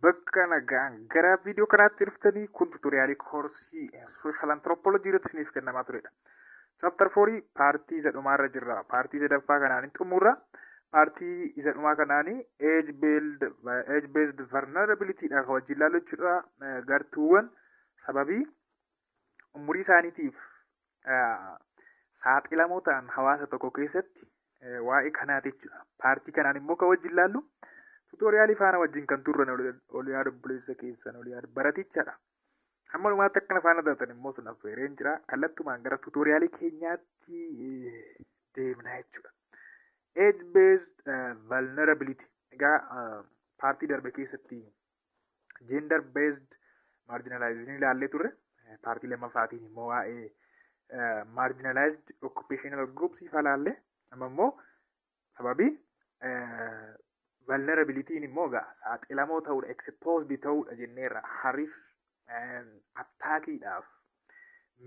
Bakka nagaan gara viidiyoo kanaatti dhuftanii kun tuutoriyaalii koorsii sooshaal antiroopoolojii irratti isiniif kennamaa turedha. Chaaptar 4 paartii isa dhumaarra jirra. Paartii sadaffaa kanaan xumurra. Paartii isa dhumaa kanaanii age based vulnerabilityidha kan wajjin ilaallu jechuudha. Gartuuwwan sababii umurii isaaniitiif saaxilamoo ta'an hawaasa tokko keessatti waa'ee kanaati jechuudha. Paartii kanaan immoo kan wajjin ilaallu tuutoriyaalii faana wajjin kan turran oliyaa obboleessa keessan oliyaa baratichadha. Hamma dhumaatti akkana faana taatan immoo sun affeereen jira. Kallattumaan gara tuutoriyaalii keenyaatti deemna jechuudha. Age based vulnerability. Egaa paartii darbe keessatti gender based marginalization ilaallee turre. Paartii lammaffaatiin immoo waa'ee marginalized occupational groups ifa ilaalle. Amma immoo sababii vulnerabilitiin immoo saaxilamoo ta'uudha, exposed ta'uudha jenneerra. Hariif attaakiidhaaf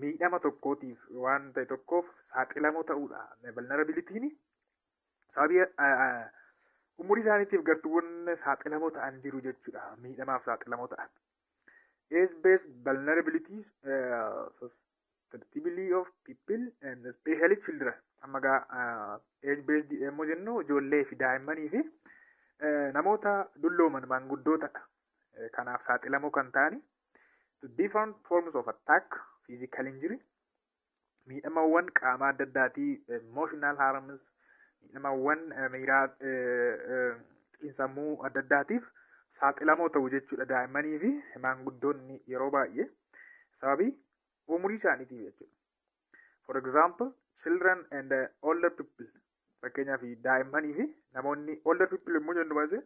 miidhama tokkootiif waan ta'e tokkoof saaxilamoo ta'uudha. Vulnerabilitiin sababii umurii isaaniitiif gartuuwwan saaxilamoo ta'an jiru jechuudha. Miidhamaaf saaxilamoo ta'an. Age-based vulnerabilities susceptibility of people and especially children. Amma age-based yommuu jennu ijoollee fi daa'immanii fi namoota dullooman maanguddootadha. Kanaaf saaxilamoo kan ta'ani to different forms of attack, physical injury, miidhamawwan qaamaa adda addaatii, emotional harms, miidhamawwan miiraa xiinsammuu adda addaatiif saaxilamoo ta'u jechuudha. Daa'immanii fi maanguddoonni yeroo baay'ee sababii umurii isaaniitiif jechuudha. For example, children and older people. Fakkeenyaaf daa'immanii fi namoonni older people immoo jennu baasee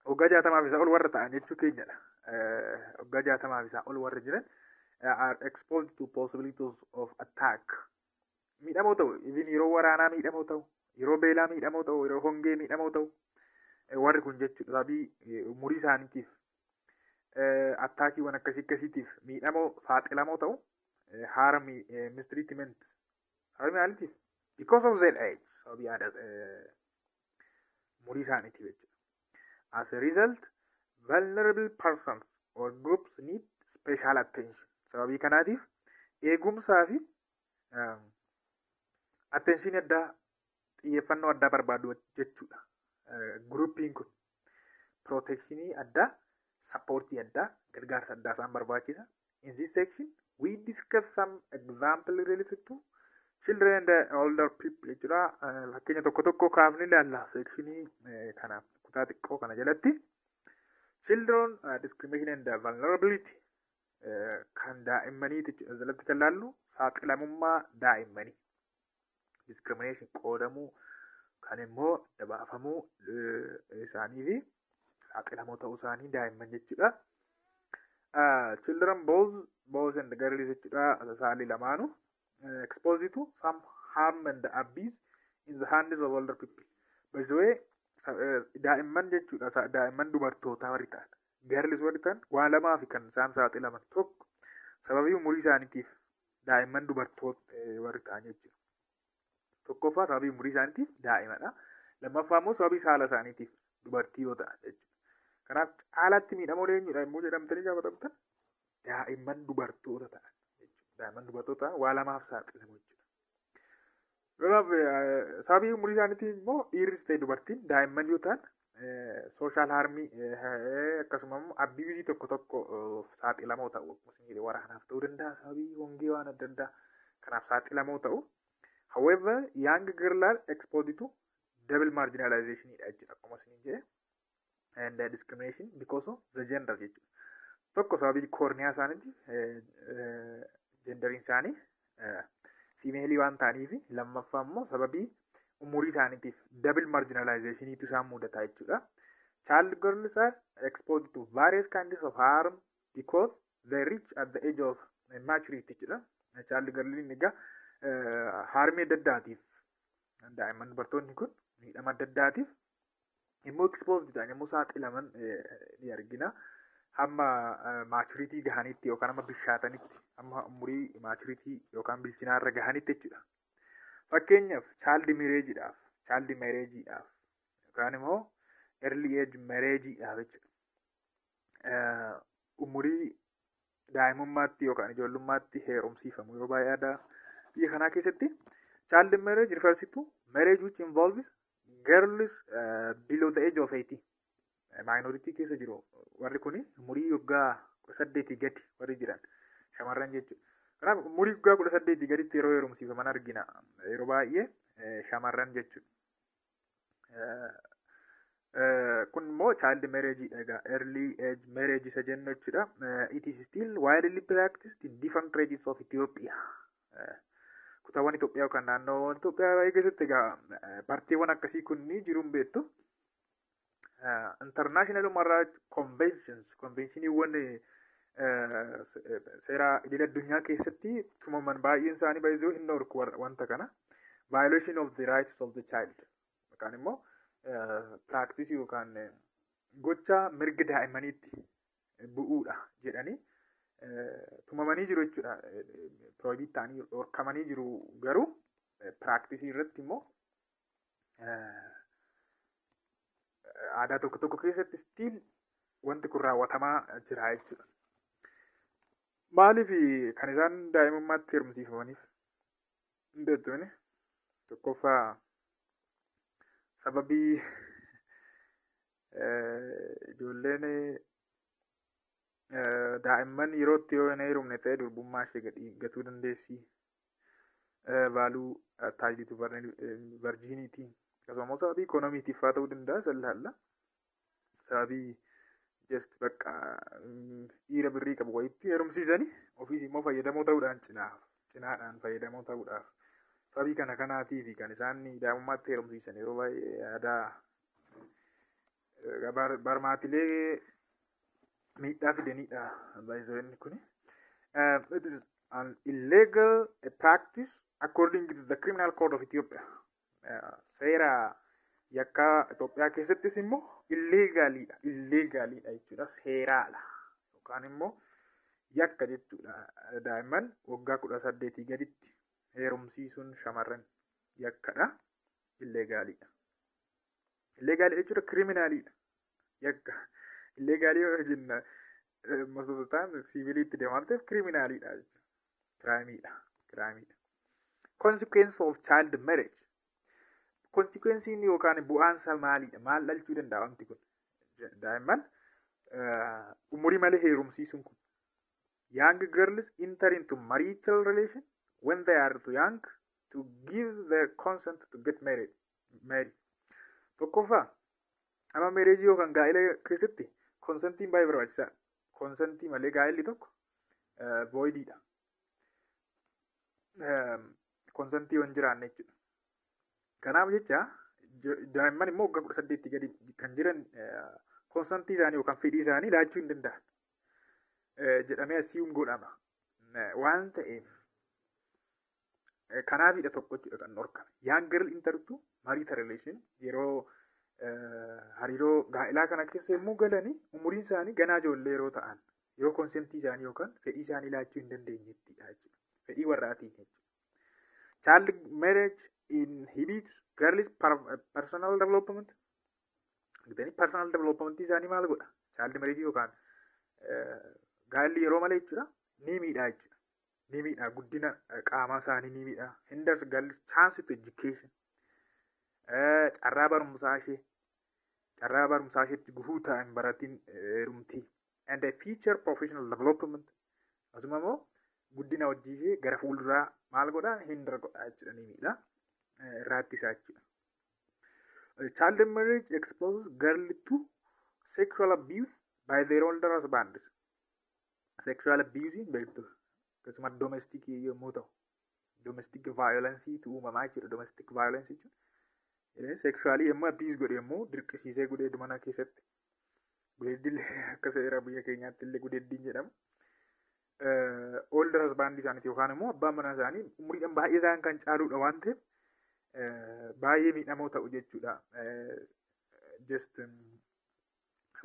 waggaa 60 isaa ol warra ta'an jechuu keenyadha. Waggaa 60 isaa ol warra jiran are exposed to possibilities of attack. Miidhamoo ta'u, even yeroo waraanaa miidhamoo ta'u, yeroo beelaa miidhamoo ta'u, yeroo hongee miidhamoo ta'u, warri kun jechuudha. Sababii umurii isaaniitiif attaakiiwwan akkasiitiif miidhamoo saaxilamoo ta'u, haara mistreatment sababii maaliitiif? Because of their age, sababii umurii isaaniitiif jechuudha. As a result, vulnerable persons or groups need special attention. Sababii kanaatiif eegumsaa fi attention addaa, xiyyeeffannoo addaa barbaadu jechuudha. Groupiin kun protectionii addaa, supportii addaa, gargaarsa addaa isaan barbaachisa. In this section, we discuss some example related to children and older people jechuudha. Fakkeenya tokko kaafni ilaalla sekshinii kanaaf kutaa xiqqoo kana jalatti. Children discrimination and vulnerability kan daa'immanii jalatti kan laallu saaxilamummaa daa'immanii. Discrimination qoodamuu kan immoo dabaafamuu isaanii fi saaxilamoo ta'uu isaanii daa'imman jechuudha. Children boys and girls jechuudha. Saalii lamaanuu exposed to some harm and abuse in the hands of older people. By the way, daa'imman jechuudha. Daa'imman dubartootaa warri ta'an, girls warri ta'an waan lamaa fi kan isaan saaxilaman tokko sababii umurii isaaniitiif daa'imman dubartoota warri ta'an jechuudha. Tokkoffaa sababii umurii isaaniitiif daa'imadha. Lammaffaa immoo sababii saala isaaniitiif dubartii yoo ta'an jechuudha. Kanaaf caalatti miidhamoo eenyudha immoo jedhamtanii gaafatamtan daa'imman dubartoota ta'an jechuudha. Daa'imman dubartoota ta'an waa lamaaf saaxilamu jechuudha. Kanaaf sababii umurii isaaniitiin immoo dhiirris ta'e dubartiin daa'imman yoo ta'an sooshaal haarmii akkasuma immoo abbiizii tokko saaxilamoo ta'u. Waraanaaf ta'uu danda'a, sababii hongee waan adda addaa kanaaf saaxilamoo ta'u. However, young girls are exposed to double marginalization jechuudha. Akkuma isin jedhe and discrimination because of the gender jechuudha. Tokko sababii koorniyaa isaaniitiif genderiin isaanii fiimeelii waan ta'aniif, lammaffaa immoo sababii umurii isaaniitiif double marginalizationiitu isaan mudata jechuudha. Child girls are exposed to various kinds of harm because they reach at the age of maturity jechuudha. Child girliin egaa harmii adda addaatiif daa'imman dubartoonni kun miidhama adda addaatiif immoo exposed ta'an yommuu saaxilaman ni argina. Hamma maachuritii gahanitti yookaan hamma bishaatanitti, hamma umurii maachuritii yookaan bilchinaarra gahanitti jechuudha. Fakkeenyaaf child marriageidhaaf yookaan immoo early age marriage dha jechuudha. Umurii daa'imummaatti yookaan ijoollummaatti heerumsiifamu yeroo baay'ee aadaa biyya kanaa keessatti child marriage refers to marriage which involves girls below the age of 18. Minority keessa jiru warri kuni umurii waggaa 18 gadi warri jiran shamarran jechuudha. Kanaaf umurii waggaa 18 gaditti yeroo heerumsiifaman argina. Yeroo baay'ee shamarran jechuudha. Kun immoo child marriage dha. Early age marriage isa jennu jechuudha. It is still widely practiced in different regions of Ethiopia. Kutaawwan Itoophiyaa yookaan naannoo Itoophiyaa baay'ee keessatti egaa partiiwwan akkasii kun ni jiru hin beektu. International Human Rights Conventioniiwwan seera idil addunyaa keessatti tumaman baay'een isaanii baay'ee hin dhorku wanta kana. Violation of the rights of the child yookaan immoo practice yookaan gocha mirga daa'immaniitti bu'uudha jedhanii tumamanii jiru jechuudha. Prohibit ta'anii dhorkamanii jiru garuu practice irratti immoo aadaa tokko tokko keessatti still wanti kun raawwatamaa jira jechuudha. Maaliif kan isaan daa'imummaatti heerumsiifamaniif hin beektuuni? Tokkoffaa sababii ijoolleen daa'imman yerootti yoo hin heerumne ta'e durbummaa ishee gatuu dandeessi. Baaluu taayituu varjiiniitii akkasumas sababii ikoonomiitiif haa ta'uu danda'a sallaalla. Sababii just bakka dhiira birrii qabu wayitti heerumsiisanii ofiis immoo fayyadamoo ta'uudhaan cinaadhaan fayyadamoo ta'uudhaaf sababii kanaatii fi kan isaan daa'imummaatti heerumsiisan yeroo baay'ee aadaa barmaatilee miidhaa fidanidha baay'isonni kuni. It is an illegal practice according to the Criminal Code of Ethiopia. Seera yakkaa Itoophiyaa keessattis immoo illeegaalidha jechuudha. Seeraadha yookaan immoo yakka jechuudha. Daa'imman waggaa 18 gaditti heerumsiisuun shamarran yakkadha. Illeegaalidha. Illeegaalii jechuudha kriminaalidha. Yakka illegaalii yoo jenna masootaan siviiliitti deemaa ta'eef kriminaalidha jechuudha. Kiraayimiidha. Consequence of child marriage. Consequensiin yookaan bu'aansa maalidha? Maal dhalchuu danda'a wanti kun? Daa'imman umurii malee heerumsiisuun kun. Young girls enter into marital relation when they are too young to give their consent to get married. Tokkoffaa amma meereejii yookaan gaa'ela keessatti konsentiin baay'ee barbaachisaadha. Konsentii malee gaa'elli tokko voidiidha. Konsentii yoo hin jiraanne jechuudha. Kanaaf jecha daa'imman immoo waggaa 18 gadi kan jiran konsentii isaanii yookaan fedhii isaanii laachuu hin danda'an jedhamee asiyuun godhama. Waan ta'eef kanaafidha tokko jechuudha kan dhorkame. Young girl intertu marital relation yeroo hariiroo gaa'elaa kana keessa yommuu galanii umuriin isaanii ganaa ijoollee yeroo ta'an yeroo konsentii isaanii yookaan fedhii isaanii laachuu hin dandeenyettidha jechuudha. Fedhii warraatiin jechuudha. Child marriage inhibits girls' personal development. Personal development isaanii maal godha? Child marriage yookaan gaa'elli yeroo malee jechuudha ni miidhaa jechuudha. Ni miidhaa guddina qaamaa isaanii ni miidhaa. Hinders girls' chance to education. Carraa barumsaa isheetti gufuu ta'an baratiin heerumtii. And a future professional development. Asuma immoo guddina hojii ishee gara fuulduraa maal godhaa? Hinder godhaa jechuudha ni miidhaa. Irraattisaa jechuudha. Child marriage exposes girls to sexual abuse by their older husbands. Sexual abuse beektu akkasuma domestic yommuu ta'u domestic violence tu uumamaa jechuudha. Domestic violence jechuudha. Sexually yommuu abuse godhe yommuu dirqisiisee gudeedu mana keessatti gudeeddillee akka seera biyya keenyaatti illee gudeeddiin jedhamu. Older husband isaaniiti yookaan immoo abbaan manaa isaanii umuriidhaan baay'ee isaan kan caaluudha waan ta'eef baay'ee miidhamoo ta'u jechuudha. Just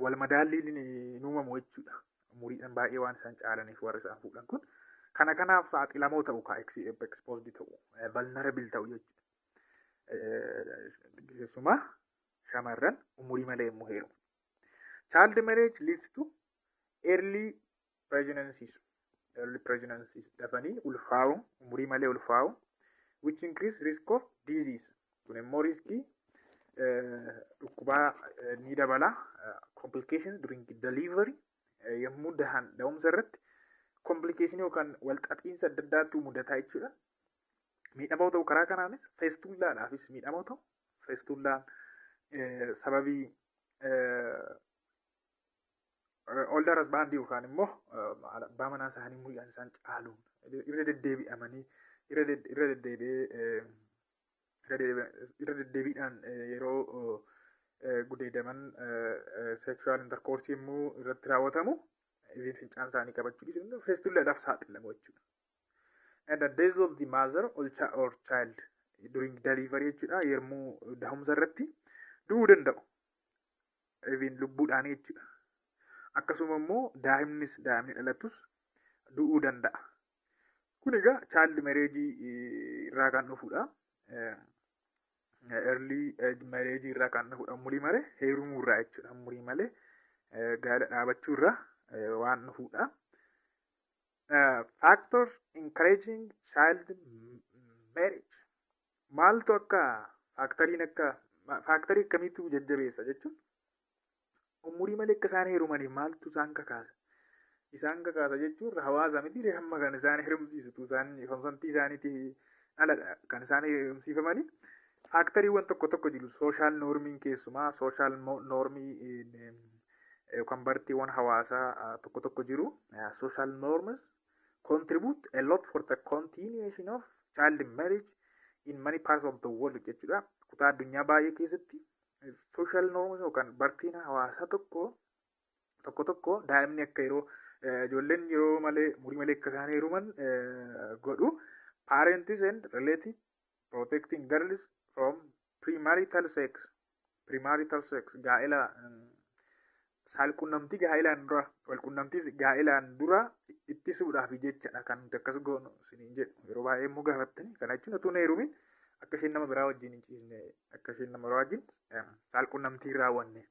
wal madaalliin hin uumamu jechuudha. Umuriidhaan baay'ee waan isaan caalaniif warra isaan fuudhan kun kanaaf saaxilamoo ta'u exposed ta'u vulnerable ta'u jechuudha. Keessumaa shamarran umurii malee immoo heerumu. Child marriage leads to early pregnancies. Early pregnancies dafanii ulfaa'u umurii malee ulfaa'u which increase risk of disease. Kun immoo riskii dhukkubaa ni dabala. Complications during delivery yommuu da'umsa irratti complication yookaan walxaxiinsa adda addaatu mudataa jechuudha. Miidhamoo ta'u karaa kanaanis feestullaadhaafis miidhamoo ta'u feestullaan sababii older husband yookaan immoo abbaa manaa isaanii umuriidhaan isaan caaluun irra deddeebiidhaan yeroo gudeedaman sexual intercourse yommuu irratti raawwatamu fincaan isaanii qabachuu dhiisuu feestullaadhaaf saaxilamu jechuudha. And the death of the mother or child during delivery jechuudha yommuu dahumsa irratti du'uu danda'u. Even lubbuudhaan jechuudha. Akkasuma immoo daa'imni dhalatus du'uu danda'a. Kun egaa child marriage irraa kan dhufudha. Early marriage irraa kan dhufudha. Umurii malee heerumuu irraa jechuudha. Umurii malee gaa'ela dhaabachuu irraa waan dhufudha. Factors encouraging child marriage. Maaltu akka faaktarii akkamiitu jajjabeessa jechuun umurii malee akka isaan heerumaniif maaltu isaan kakaasa? Isaan kakaasa jechuun hawaasa miti hamma kan isaan heerumsiisutu isaan konsantii isaaniitii aladha kan isaan heerumsiifamanii. Faaktariiwwan tokko jiru. Sooshaal noormiin keessumaa sooshaal noormii yookaan bartiiwwan hawaasaa tokko jiru. Social norms contribute a lot for the continuation of child marriage in many parts of the world jechuudha. Kutaa addunyaa baay'ee keessatti social norms yookaan bartiin hawaasaa tokko daa'imni akka ijoolleen yeroo malee umurii malee akka isaan heeruman godhu. Parents and relatives protecting girls from premarital sex gaa'ela saalqunnamtii gaa'elaan dura ittisuudhaaf jechadha kan nuti akkas goonu isiniin jedhu. Yeroo baay'ee immoo gaafattanii kana jechuun utuu hin heerumin akka isheen nama biraa wajjin hin ciisne akka isheen nama biraa wajjin saalqunnamtii hin raawwanne.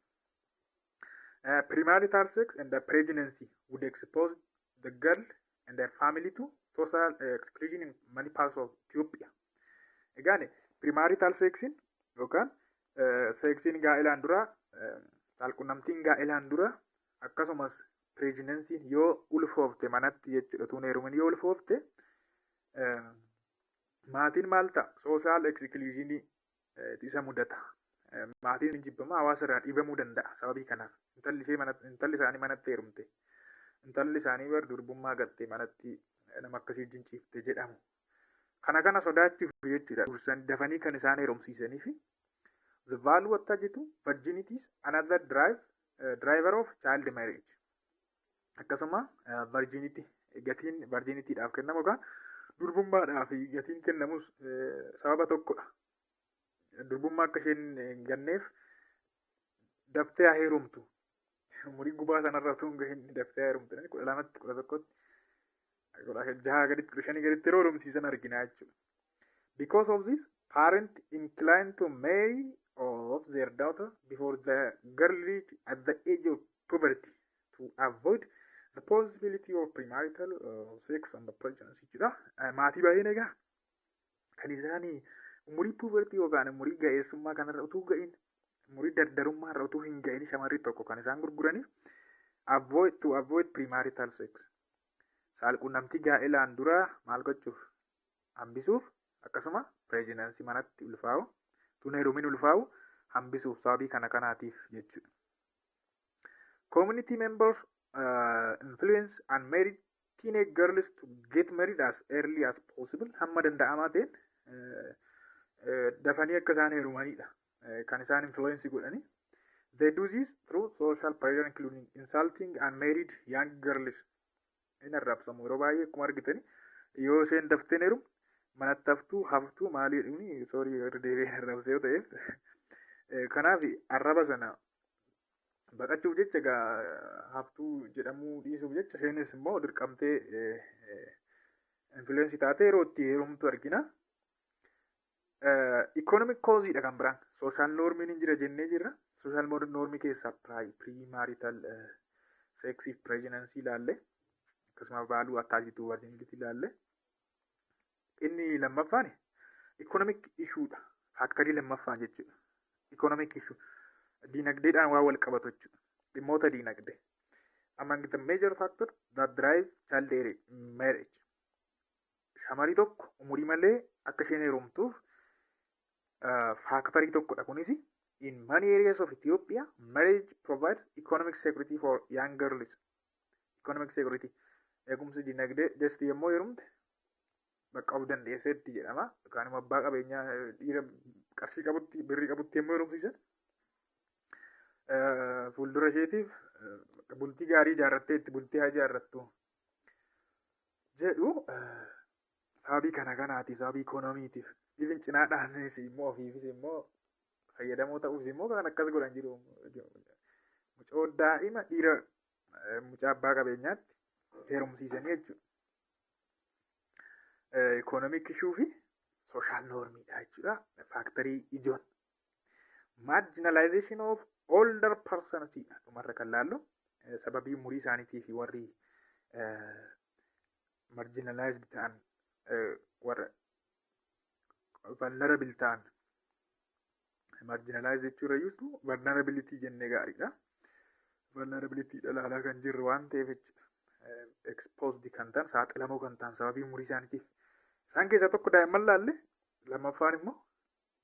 Premarital sex and the pregnancy would expose the girl and their family to social exclusion in many parts of Ethiopia. Egaan premarital sexin yookaan seksiin gaa'elaan dura saalqunnamtiin gaa'elaan dura akkasumas pregnancy yoo ulfoofte manatti jechuudha utuu hin heerumin yoo ulfoofte maatiin maal ta'a? Social exclusion isa mudata. Maatiin jibbama hawaasa irraa dhiibamuu danda'a sababii kanaaf. Intalli isaanii manatti heerumte. Intalli isaanii bar durbummaa gatte manatti nama akkasii jinciifte jedhamu. Kana sodaachuuf jechuudha. Dursan dafanii kan isaan heerumsiisanii fi the value what jitu virginity is another driver of child marriage. Akkasuma virginity gatiin virginityidhaaf kennamu yookaan durbummaadhaaf gatiin kennamus sababa tokkodha. Durbummaa akka isheen hin ganneef daftee haa heerumtu. Umurii gubaa sanarra utuu hin gahin daftee haa heerumtu. 12tti 11tti 16 gaditti 15 gaditti yeroo heerumsiisan arginaa jechuudha. Because of this, parents inclined to marry off their daughter before the girl reach at the age of puberty to avoid the possibility of premarital sex and pregnancy jechuudha. Maatii baay'een egaa kan isaanii umurii puberty yookaan umurii ga'eessummaa kanarra utuu ga'in umurii dardarummaa irra utuu hin ga'in shamarri tokko kan isaan gurguraniif to avoid premarital sex. Saalqunnamtii gaa'elaan dura maal gochuuf? Hambisuuf akkasuma pregnancy manatti ulfaa'u tun heerumin ulfaa'u hambisuuf sababii kanaatiif jechuudha. Community members influence unmarried teenage girls to get married as early as possible. Hamma danda'amaa ta'een dafanii akka isaan heerumanidha kan isaan influence godhani. They do this through social pressure including insulting unmarried young girls. Inni arrabsamu yeroo baay'ee akkuma argitani yoo isheen daftee heerum manatti haftuu maalii dhumni soorii irra deebi'ee arrabsee yoo ta'eef kanaaf arraba sana baqachuuf jecha egaa haftuu jedhamuu dhiisuuf jecha isheenis immoo dirqamtee influence taatee yeroo itti heerumtu argina. Economic causeidha kan biraan social normiin hin jira jennee jirra. Social normii keessaa pre-marital sex pregnancy ilaalle akkasuma value attached to virginity ilaalle. Inni lammaffaan economic issue dha. Faaktarii lammaffaan jechuudha. Economic issue diinagdeedhaan waa wal qabatu jechuudha. Dhimmoota diinagdee. Among the major factors that drive child marriage. Shamarii tokko umurii malee akka isheen heerumtuuf faaktarii tokkodha. Kunis in many areas of Ethiopia, marriage provides economic security for young girls. Economic security. Eegumsi dinagdee jechuun yommuu heerumte bakka of dandeesseetti jedhama. Yookaan immoo abbaa qabeenyaa dhiira qarshii qabutti birrii qabutti yommuu heerumsiisan fuuldura isheetiif bultii gaarii ijaarrattee itti bultii haa ijaarrattu jedhu sababii kanaati. Sababii ikoonomiitiif ifin cinaadhaanis immoo ofiifis immoo fayyadamoo ta'uuf immoo kan akkas godhan jiru. Mucoo daa'ima dhiira mucaa abbaa qabeenyaatti heerumsiisanii jechuudha. Economic issue fi social normiidha jechuudha. Faaktarii ijoon. Marginalization of older persons dhumarra kan laallu sababii umurii isaaniitii fi warri marginalized ta'an warra vulnerable ta'an marginalized jechuudha iyyuu vulnerability jennee gaariidha. Vulnerability dhalaalaa kan jirru waan ta'eef jechuudha. Exposed kan ta'an saaxilamoo kan ta'an sababii umurii isaaniitiif. Isaan keessaa tokko daa'imman laalle lammaffaan immoo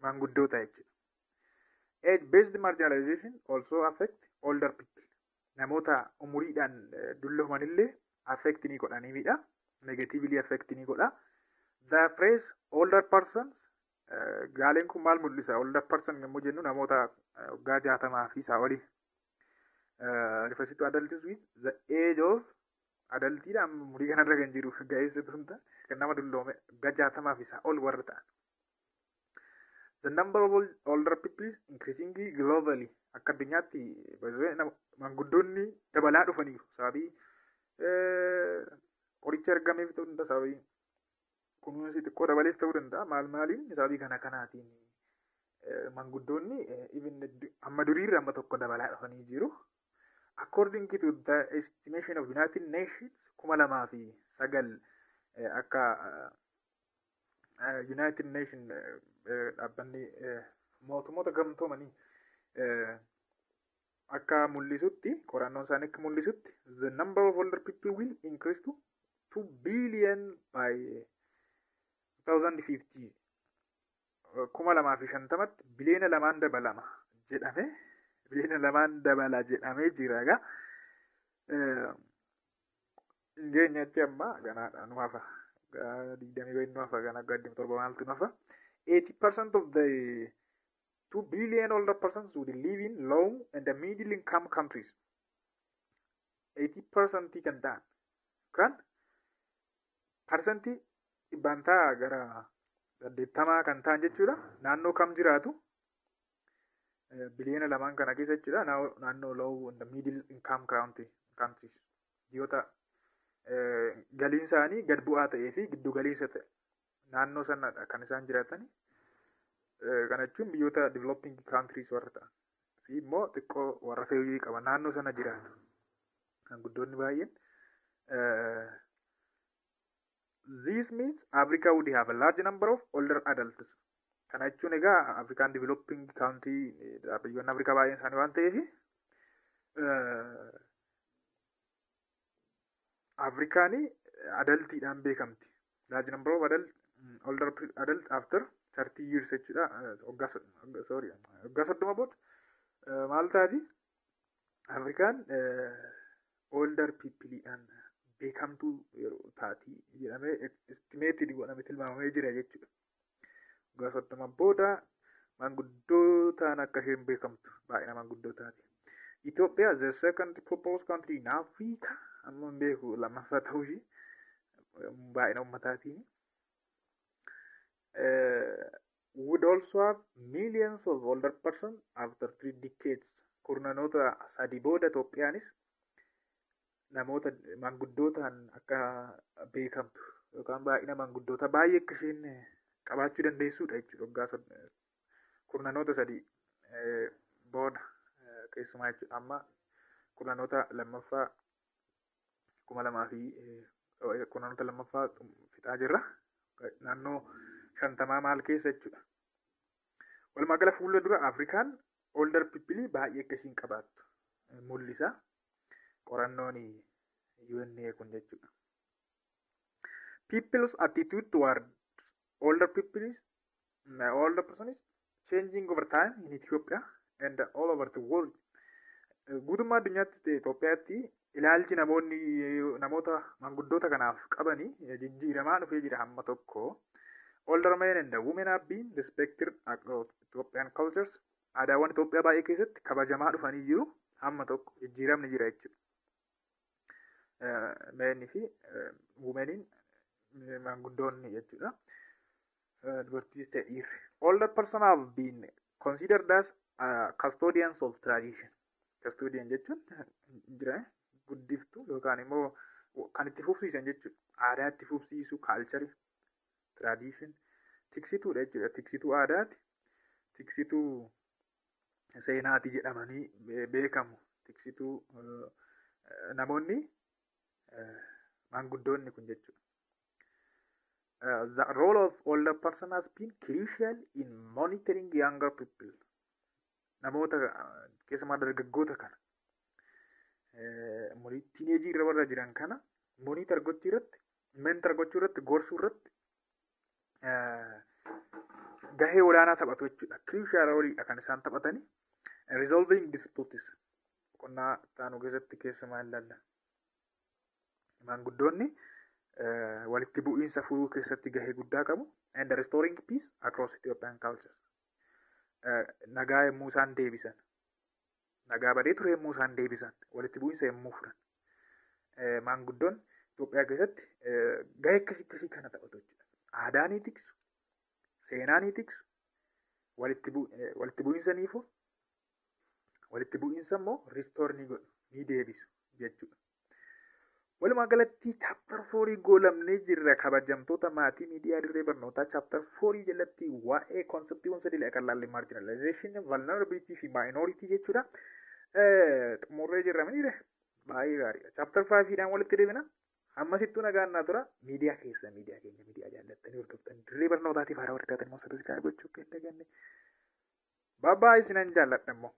maanguddoota jechuudha. Age-based marginalization also affect older people. Namoota umuriidhaan dulloomanillee affect ni godhaniifidha. Negatively affect ni godha. The phrase older persons gaaleen kun maal mul'isa? Older person yommuu jennu namoota waggaa 60 fi isaa olii. Refers to adults with the age of adultiidhaan umurii kanarra kan jiru ga'eessa tunta kan nama dulloome waggaa 60 fi isaa ol warra ta'an. The number of older people is increasing globally. Akka addunyaatti maanguddoonni dabalaa dhufaniiru. Sababii qoricha argameef ta'uu danda'a. Sababii kunuunsi xiqqoo dabaleef ta'uu danda'a. Maaliin sababii kanaatiin maanguddoonni amma duriirra amma tokko dabalaa dhufanii jiru. According to the estimation of United Nations 2009 akka United Nation dhaabbanni mootummoota gamtoomanii akka mul'isutti qorannoon isaanii akka mul'isutti the number of older people will increase to 2 billion by 2050 2050tti biliyoona 2 dabalama jedhame biliyoona 2 dabala jedhamee jira egaa ingeenyatti amma ganaadha nu hafa 20 nuafa gana gaddim torba maaltu nuafa 80% of the 2 billion older persons would live in low and the middle income countries. 80% kan ta'an kan parsantii dhibbantaa gara 80 kan ta'an jechuudha. Naannoo kam jiraatu biliyoona 2 kana keessa jechuudha. Naannoo low and the middle income countries biyyoota galiin isaanii gad bu'aa ta'ee fi giddu galeessa ta'e naannoo sanadha kan isaan jiraatan. Kana jechuun biyyoota developing countries warra ta'an fi immoo xiqqoo warra fe'uu qaban naannoo sana jiraatu. Guddoonni baay'een. This means Africa would have a large number of older adults. Kana jechuun egaa African developing country biyyoonni Afrikaa baay'een isaanii waan ta'eef Afrikaan adultiidhaan beekamti. Large number of older adults after 30 years jechuudha. Waggaa 30 booda maal taati? Afrikaan older people'dhaan beekamtuu yeroo taati jedhamee estimated godhamee tilmaamamee jira jechuudha. Waggaa 30 booda maanguddootaan akka isheen beekamtu baay'ina maanguddootaati. Ethiopia the second populous country in Africa. Amma beeku lammaffaa ta'uu ishee baay'ina ummataatiin. Would also have millions of older persons after 3 decades. Kurnanoota sadii booda Itoophiyaanis namoota maanguddootaan akka beekamtu yookaan baay'ina maanguddoota baay'ee akka isheen qabaachuu dandeessuudha jechuudha. Waggaa kurnaanota sadii booda keessumaa jechuudha. Amma kurnaanota lammaffaa 2000 kurnaanota lammaffaa fixaa jirra. Naannoo 50 maal keessa jechuudha. Walumaa gala fuula dura Afrikaan older people baay'ee akkasiin qabaattu mul'isa. Qorannoon UNA kun jechuudha. People's attitude toward older people is older person is changing over time in Ethiopia and all over the world. Guutummaa addunyaatti Itoophiyaatti ilaalchi namoota manguddoota kanaaf qabanii jijjiiramaa dhufee jira hamma tokko. Older men and women have been respected across Ethiopian cultures. Aadaawwan Itoophiyaa baay'ee keessatti kabajamaa dhufanii jiru hamma tokko jijjiiramni jira jechuudha. Meenii fi wumeniin manguddoonni jechuudha. Dubartiis ta'e dhiirri. Older person have been considered as custodians of tradition. Custodian jechuun jira guddiftu yookaan immoo kan itti fufsiisan jechuudha. Aadaa itti fufsiisu culture, tradition, tiksituudha jechuudha. Tiksituu aadaati. Tiksituu seenaati jedhamanii beekamu. Tiksituu namoonni manguddoonni kun jechuudha. The role of older person has been crucial in monitoring younger people. Namoota keessumaa dargaggoota kana teenage irra warra jiran kana monitor gochuu irratti, mentor gochuu irratti, gorsuu irratti gahee olaanaa taphatu jechuudha. Crucial roleidha kan isaan taphatanii. Resolving disputes. Qonnaa taanuu keessatti keessumaa ilaalla. Manguddoonni walitti bu'iinsa furuu keessatti gahee guddaa qabu. And restoring peace across Ethiopian cultures. Nagaa yemmuu isaan deebisan. Nagaa badee ture yemmuu isaan deebisan. Walitti bu'iinsa yemmuu furan. Manguddoon Itoophiyaa keessatti gahee akkasii kana taphatu jechuudha. Aadaa ni tiksu. Seenaa ni tiksu. Walitti bu'iinsa ni furu. Walitti bu'iinsa immoo restore ni godhu. Ni deebisu jechuudha. Walumaa galatti chapter 4 goolamnee jirra kabajamtoota maatii miidiyaa dirree barnootaa chapter 4 jalatti waa'ee konseptiiwwan sadii kan laalle marginalization, vulnerability fi minority jechuudha. Xumurree jirra miniire baay'ee gaariidha. Chapter 5 dhaan walitti deebina. Ammasittuu nagaan naa tura miidiyaa keenya miidiyaa jaallattanii hordoftanii dirree barnootaatiif haaraa warri taatan immoo sadarkaa gochuu akka hin daganne. Baay'ee isinan jaalladha immoo.